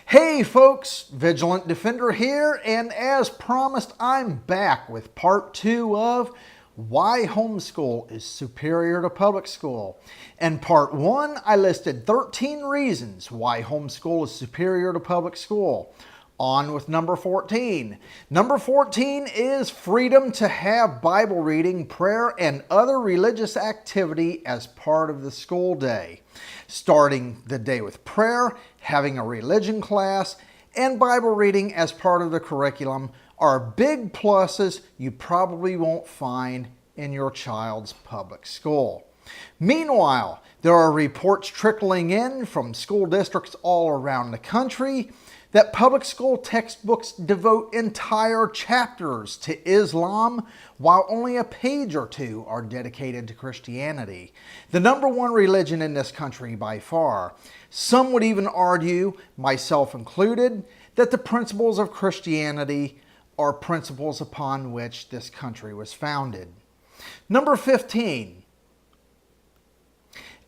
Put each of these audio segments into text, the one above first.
Hey folks, Vigilant Defender here, and as promised, I'm back with part 2 of why homeschool is superior to public school. In part 1, I listed 13 reasons why homeschool is superior to public school. On with number 14. Number 14 is freedom to have Bible reading, prayer, and other religious activity as part of the school day. Starting the day with prayer, having a religion class, and Bible reading as part of the curriculum are big pluses you probably won't find in your child's public school. Meanwhile, there are reports trickling in from school districts all around the country that public school textbooks devote entire chapters to Islam, while only a page or two are dedicated to Christianity, the number one religion in this country by far. Some would even argue, myself included, that the principles of Christianity are principles upon which this country was founded. Number 15,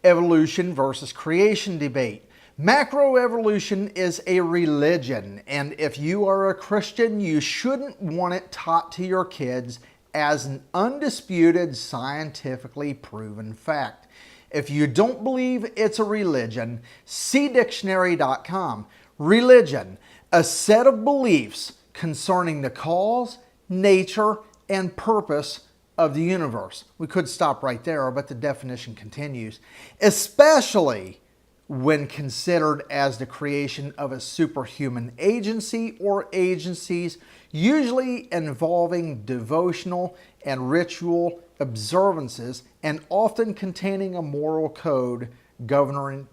evolution versus creation debate. Macroevolution is a religion, and if you are a Christian, you shouldn't want it taught to your kids as an undisputed, scientifically proven fact. If you don't believe it's a religion, see dictionary.com. Religion, a set of beliefs concerning the cause, nature, and purpose of the universe. We could stop right there, but the definition continues. Especially when considered as the creation of a superhuman agency or agencies, usually involving devotional and ritual observances and often containing a moral code governing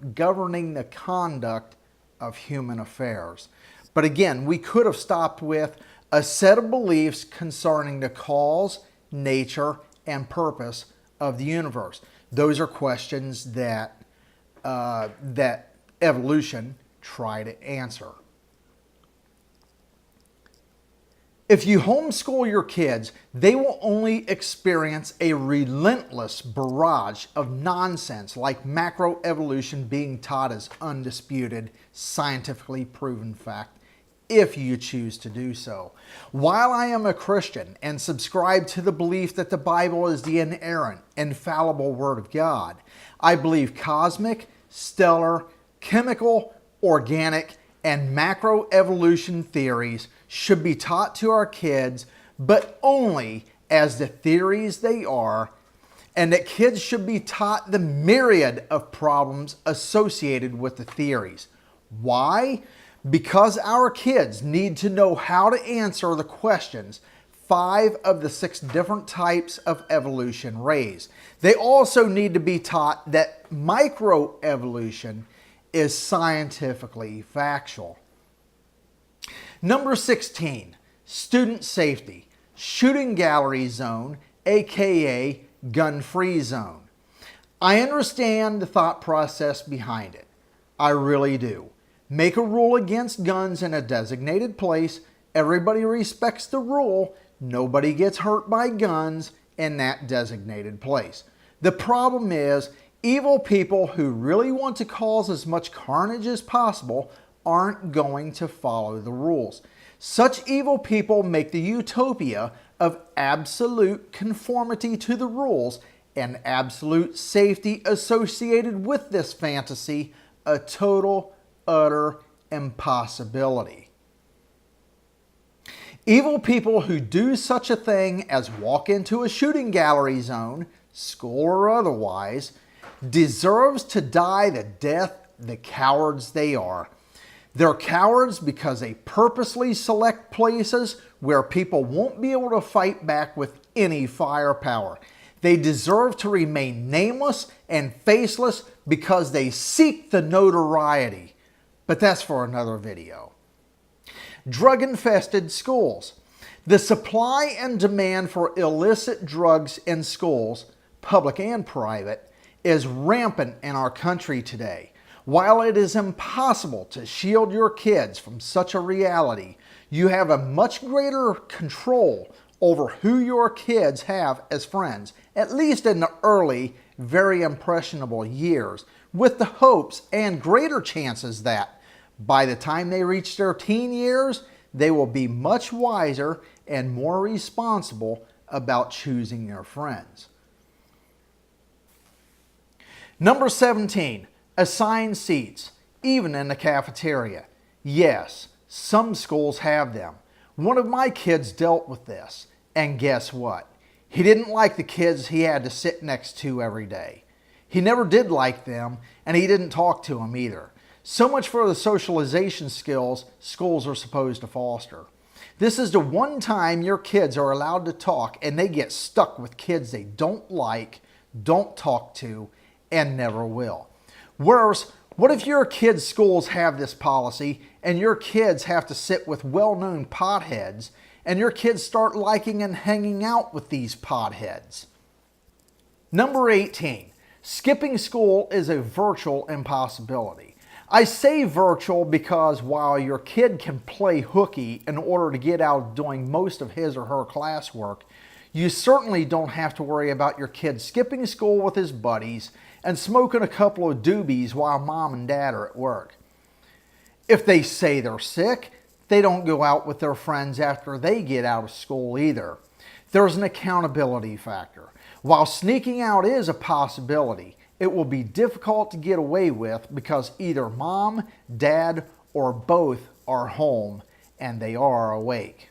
the conduct of human affairs. But again, we could have stopped with a set of beliefs concerning the cause, nature, and purpose of the universe. Those are questions that evolution try to answer. If you homeschool your kids, they will only experience a relentless barrage of nonsense like macroevolution being taught as undisputed, scientifically proven fact, if you choose to do so. While I am a Christian and subscribe to the belief that the Bible is the inerrant, infallible Word of God, I believe cosmic, stellar, chemical, organic, and macroevolution theories should be taught to our kids, but only as the theories they are, and that kids should be taught the myriad of problems associated with the theories. Why? Because our kids need to know how to answer the questions 5 of the 6 different types of evolution raise. They also need to be taught that microevolution is scientifically factual. Number 16, student safety, shooting gallery zone, aka gun-free zone. I understand the thought process behind it. I really do. Make a rule against guns in a designated place. Everybody respects the rule. Nobody gets hurt by guns in that designated place. The problem is, evil people who really want to cause as much carnage as possible aren't going to follow the rules. Such evil people make the utopia of absolute conformity to the rules and absolute safety associated with this fantasy a total, utter impossibility. Evil people who do such a thing as walk into a shooting gallery zone, school or otherwise, deserves to die the death the cowards they are. They're cowards because they purposely select places where people won't be able to fight back with any firepower. They deserve to remain nameless and faceless because they seek the notoriety. But that's for another video. Drug-infested schools. The supply and demand for illicit drugs in schools, public and private, is rampant in our country today. While it is impossible to shield your kids from such a reality, you have a much greater control over who your kids have as friends, at least in the early, very impressionable years, with the hopes and greater chances that By the time they reach their teen years, they will be much wiser and more responsible about choosing their friends. Number 17, assign seats, even in the cafeteria. Yes, some schools have them. One of my kids dealt with this, and guess what? He didn't like the kids he had to sit next to every day. He never did like them, and he didn't talk to them either. So much for the socialization skills schools are supposed to foster. This is the one time your kids are allowed to talk and they get stuck with kids they don't like, don't talk to, and never will. Worse, what if your kids' schools have this policy and your kids have to sit with well-known potheads and your kids start liking and hanging out with these potheads? Number 18, skipping school is a virtual impossibility. I say virtual because while your kid can play hooky in order to get out of doing most of his or her classwork, you certainly don't have to worry about your kid skipping school with his buddies and smoking a couple of doobies while mom and dad are at work. If they say they're sick, they don't go out with their friends after they get out of school either. There's an accountability factor. While sneaking out is a possibility, it will be difficult to get away with because either mom, dad, or both are home and they are awake.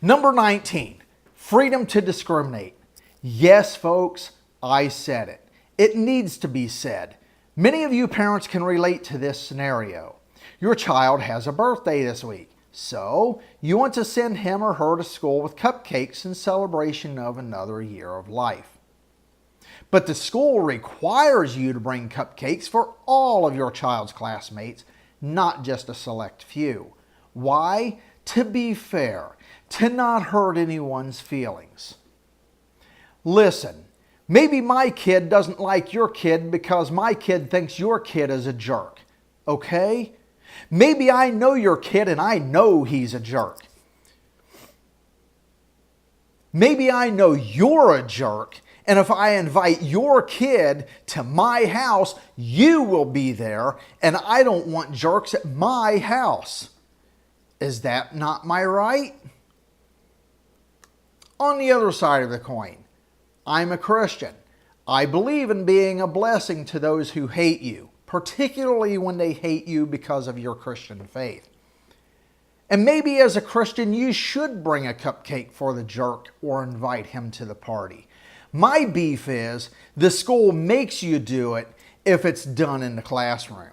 Number 19, freedom to discriminate. Yes, folks, I said it. It needs to be said. Many of you parents can relate to this scenario. Your child has a birthday this week, so you want to send him or her to school with cupcakes in celebration of another year of life. But the school requires you to bring cupcakes for all of your child's classmates, not just a select few. Why? To be fair, to not hurt anyone's feelings. Listen, maybe my kid doesn't like your kid because my kid thinks your kid is a jerk, okay? Maybe I know your kid and I know he's a jerk. Maybe I know you're a jerk, and if I invite your kid to my house, you will be there, and I don't want jerks at my house. Is that not my right? On the other side of the coin, I'm a Christian. I believe in being a blessing to those who hate you, particularly when they hate you because of your Christian faith. And maybe as a Christian, you should bring a cupcake for the jerk or invite him to the party. My beef is the school makes you do it if it's done in the classroom.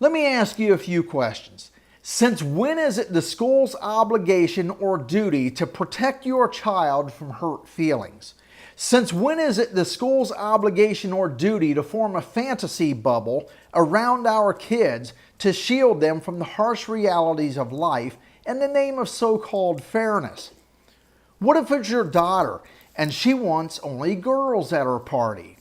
Let me ask you a few questions. Since when is it the school's obligation or duty to protect your child from hurt feelings? Since when is it the school's obligation or duty to form a fantasy bubble around our kids to shield them from the harsh realities of life in the name of so-called fairness? What if it's your daughter and she wants only girls at her party?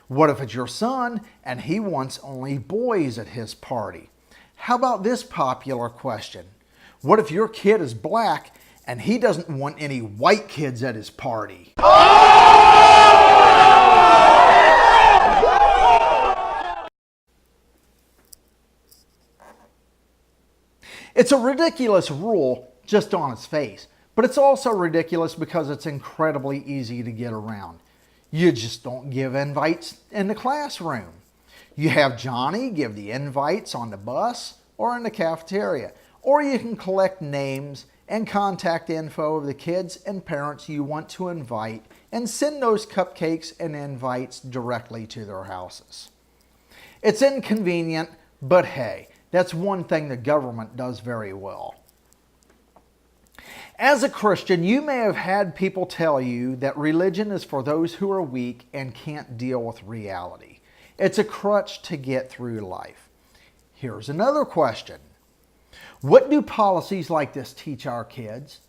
What if it's your son and he wants only boys at his party? How about this popular question? What if your kid is black and he doesn't want any white kids at his party? It's a ridiculous rule just on its face, but it's also ridiculous because it's incredibly easy to get around. You just don't give invites in the classroom. You have Johnny give the invites on the bus or in the cafeteria, or you can collect names and contact info of the kids and parents you want to invite and send those cupcakes and invites directly to their houses. It's inconvenient, but hey, that's one thing the government does very well. As a Christian, you may have had people tell you that religion is for those who are weak and can't deal with reality. It's a crutch to get through life. Here's another question. What do policies like this teach our kids?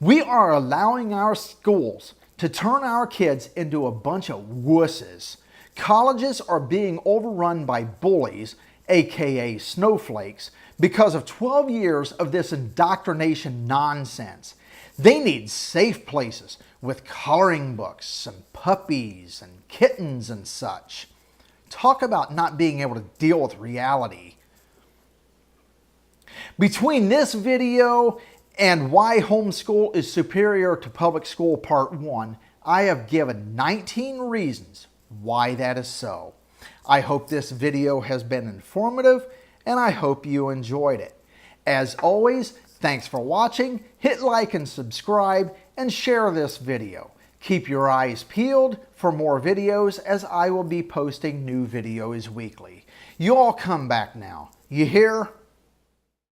We are allowing our schools to turn our kids into a bunch of wusses. Colleges are being overrun by bullies, aka snowflakes, because of 12 years of this indoctrination nonsense. They need safe places with coloring books and puppies and kittens and such. Talk about not being able to deal with reality. Between this video and why homeschool is superior to public school part 1, I have given 19 reasons why that is so. I hope this video has been informative, and I hope you enjoyed it. As always, thanks for watching. Hit like and subscribe, and share this video. Keep your eyes peeled for more videos, as I will be posting new videos weekly. You all come back now. You hear?